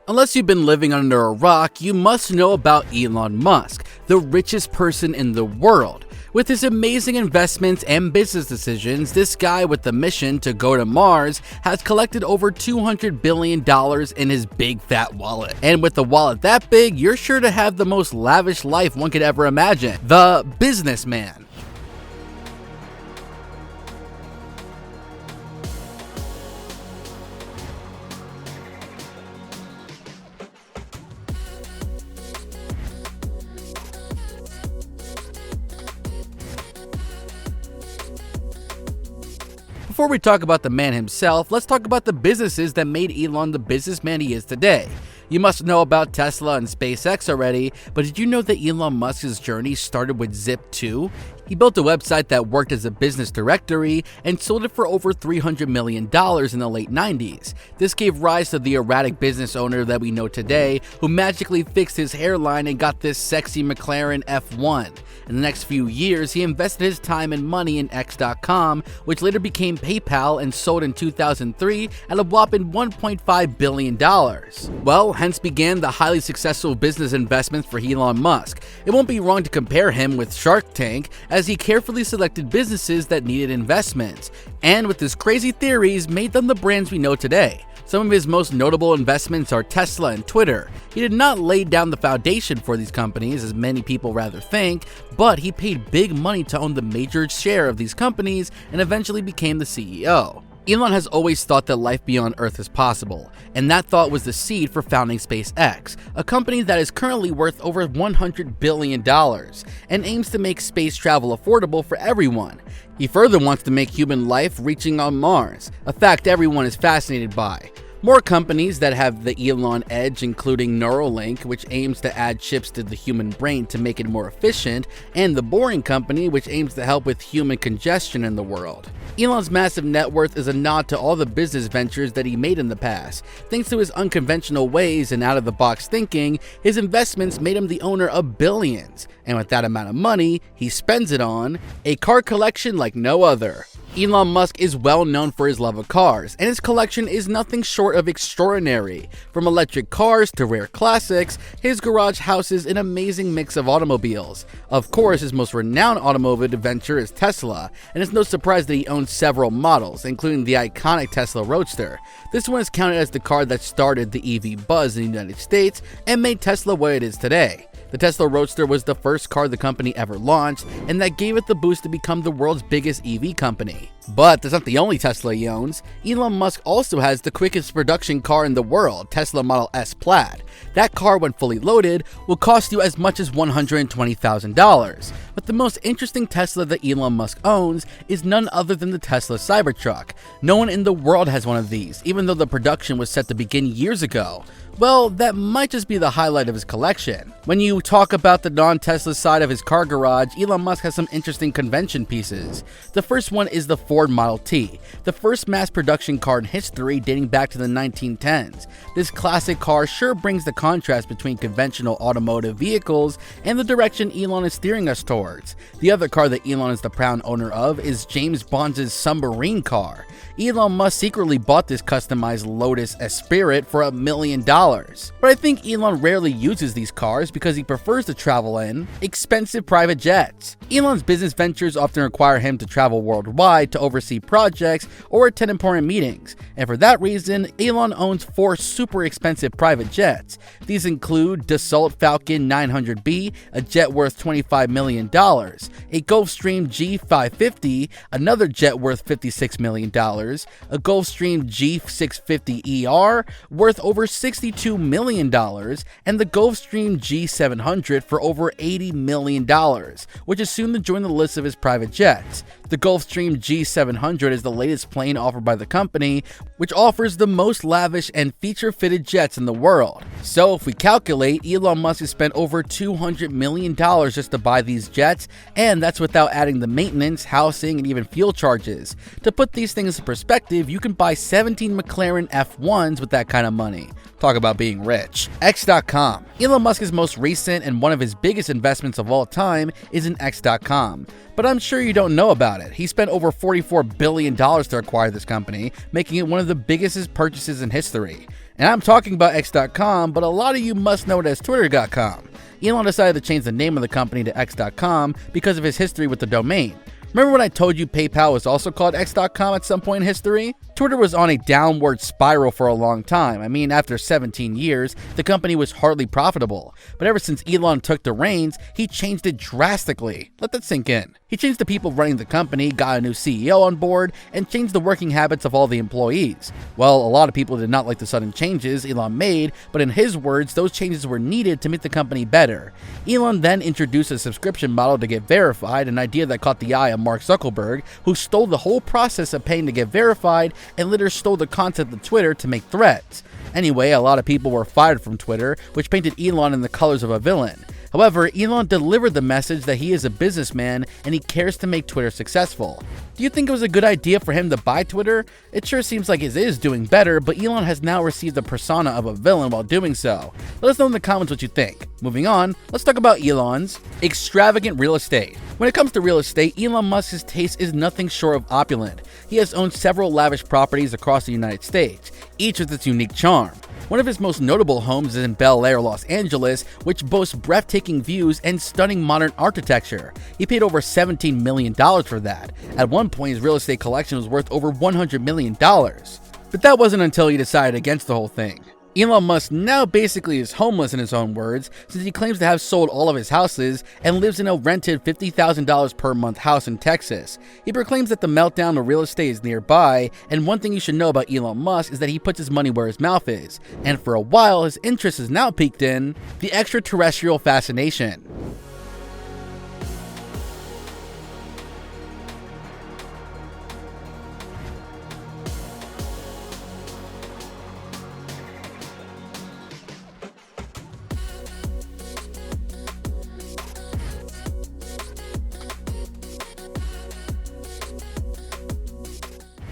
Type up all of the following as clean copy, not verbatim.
Unless you've been living under a rock, you must know about Elon Musk, the richest person in the world. With his amazing investments and business decisions, this guy with the mission to go to Mars has collected over $200 billion in his big fat wallet. And with a wallet that big, you're sure to have the most lavish life one could ever imagine. The businessman. Before we talk about the man himself, let's talk about the businesses that made Elon the businessman he is today. You must know about Tesla and SpaceX already, but did you know that Elon Musk's journey started with Zip2? He built a website that worked as a business directory and sold it for over $300 million in the late 90s. This gave rise to the erratic business owner that we know today, who magically fixed his hairline and got this sexy McLaren F1. In the next few years, he invested his time and money in X.com, which later became PayPal and sold in 2003 at a whopping $1.5 billion. Well, hence began the highly successful business investments for Elon Musk. It won't be wrong to compare him with Shark Tank, as he carefully selected businesses that needed investments, and with his crazy theories made them the brands we know today. Some of his most notable investments are Tesla and Twitter. He did not lay down the foundation for these companies, as many people rather think, but he paid big money to own the major share of these companies and eventually became the CEO. Elon has always thought that life beyond Earth is possible, and that thought was the seed for founding SpaceX, a company that is currently worth over $100 billion and aims to make space travel affordable for everyone. He further wants to make human life reaching on Mars, a fact everyone is fascinated by. More companies that have the Elon edge, including Neuralink, which aims to add chips to the human brain to make it more efficient, and The Boring Company, which aims to help with human congestion in the world. Elon's massive net worth is a nod to all the business ventures that he made in the past. Thanks to his unconventional ways and out-of-the-box thinking, his investments made him the owner of billions. And with that amount of money, he spends it on a car collection like no other. Elon Musk is well known for his love of cars, and his collection is nothing short of extraordinary. From electric cars to rare classics, his garage houses an amazing mix of automobiles. Of course, his most renowned automotive adventure is Tesla, and it's no surprise that he owns several models, including the iconic Tesla Roadster. This one is counted as the car that started the EV buzz in the United States and made Tesla what it is today. The Tesla Roadster was the first car the company ever launched, and that gave it the boost to become the world's biggest EV company. But that's not the only Tesla he owns. Elon Musk also has the quickest production car in the world, Tesla Model S Plaid. That car, when fully loaded, will cost you as much as $120,000. But the most interesting Tesla that Elon Musk owns is none other than the Tesla Cybertruck. No one in the world has one of these, even though the production was set to begin years ago. Well, that might just be the highlight of his collection. When you talk about the non-Tesla side of his car garage, Elon Musk has some interesting convention pieces. The first one is the Ford Model T, the first mass production car in history dating back to the 1910s. This classic car sure brings the contrast between conventional automotive vehicles and the direction Elon is steering us towards. The other car that Elon is the proud owner of is James Bond's submarine car. Elon Musk secretly bought this customized Lotus Esprit for $1 million. But I think Elon rarely uses these cars because he prefers to travel in expensive private jets. Elon's business ventures often require him to travel worldwide to oversee projects or attend important meetings, and for that reason, Elon owns 4 super expensive private jets. These include Dassault Falcon 900B, a jet worth $25 million, a Gulfstream G550, another jet worth $56 million, a Gulfstream G650ER worth over $62 million, and the Gulfstream G700 for over $80 million, which is soon to join the list of his private jets. The Gulfstream G700 is the latest plane offered by the company, which offers the most lavish and feature-fitted jets in the world. So if we calculate, Elon Musk has spent over $200 million just to buy these jets, and that's without adding the maintenance, housing, and even fuel charges. To put these things in perspective, you can buy 17 McLaren F1s with that kind of money. Talk about being rich. X.com. Elon Musk's most recent and one of his biggest investments of all time is in X.com. But I'm sure you don't know about it. He spent over $44 billion to acquire this company, making it one of the biggest purchases in history. And I'm talking about X.com, but a lot of you must know it as Twitter.com. Elon decided to change the name of the company to X.com because of his history with the domain. Remember when I told you PayPal was also called X.com at some point in history? Twitter was on a downward spiral for a long time. I mean, after 17 years, the company was hardly profitable. But ever since Elon took the reins, he changed it drastically. Let that sink in. He changed the people running the company, got a new CEO on board, and changed the working habits of all the employees. Well, a lot of people did not like the sudden changes Elon made, but in his words, those changes were needed to make the company better. Elon then introduced a subscription model to get verified, an idea that caught the eye of Mark Zuckerberg, who stole the whole process of paying to get verified and later stole the content of Twitter to make threads. Anyway, a lot of people were fired from Twitter, which painted Elon in the colors of a villain. However, Elon delivered the message that he is a businessman and he cares to make Twitter successful. Do you think it was a good idea for him to buy Twitter? It sure seems like it is doing better, but Elon has now received the persona of a villain while doing so. Let us know in the comments what you think. Moving on, let's talk about Elon's extravagant real estate. When it comes to real estate, Elon Musk's taste is nothing short of opulent. He has owned several lavish properties across the United States, each with its unique charm. One of his most notable homes is in Bel Air, Los Angeles, which boasts breathtaking views and stunning modern architecture. He paid over $17 million for that. At one point, his real estate collection was worth over $100 million. But that wasn't until he decided against the whole thing. Elon Musk now basically is homeless in his own words, since he claims to have sold all of his houses and lives in a rented $50,000 per month house in Texas. He proclaims that the meltdown of real estate is nearby, and one thing you should know about Elon Musk is that he puts his money where his mouth is, and for a while his interest is now peaked in the extraterrestrial fascination.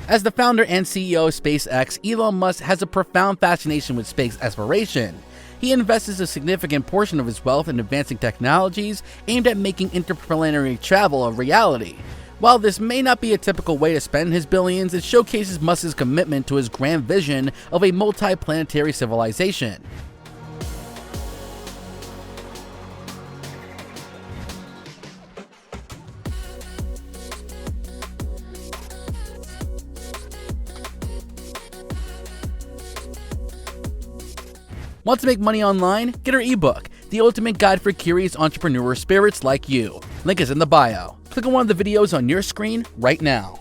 As the founder and CEO of SpaceX, Elon Musk has a profound fascination with space exploration. He invests a significant portion of his wealth in advancing technologies aimed at making interplanetary travel a reality. While this may not be a typical way to spend his billions, it showcases Musk's commitment to his grand vision of a multi-planetary civilization. Want to make money online? Get our ebook, The Ultimate Guide for Curious Entrepreneur Spirits Like You. Link is in the bio. Click on one of the videos on your screen right now.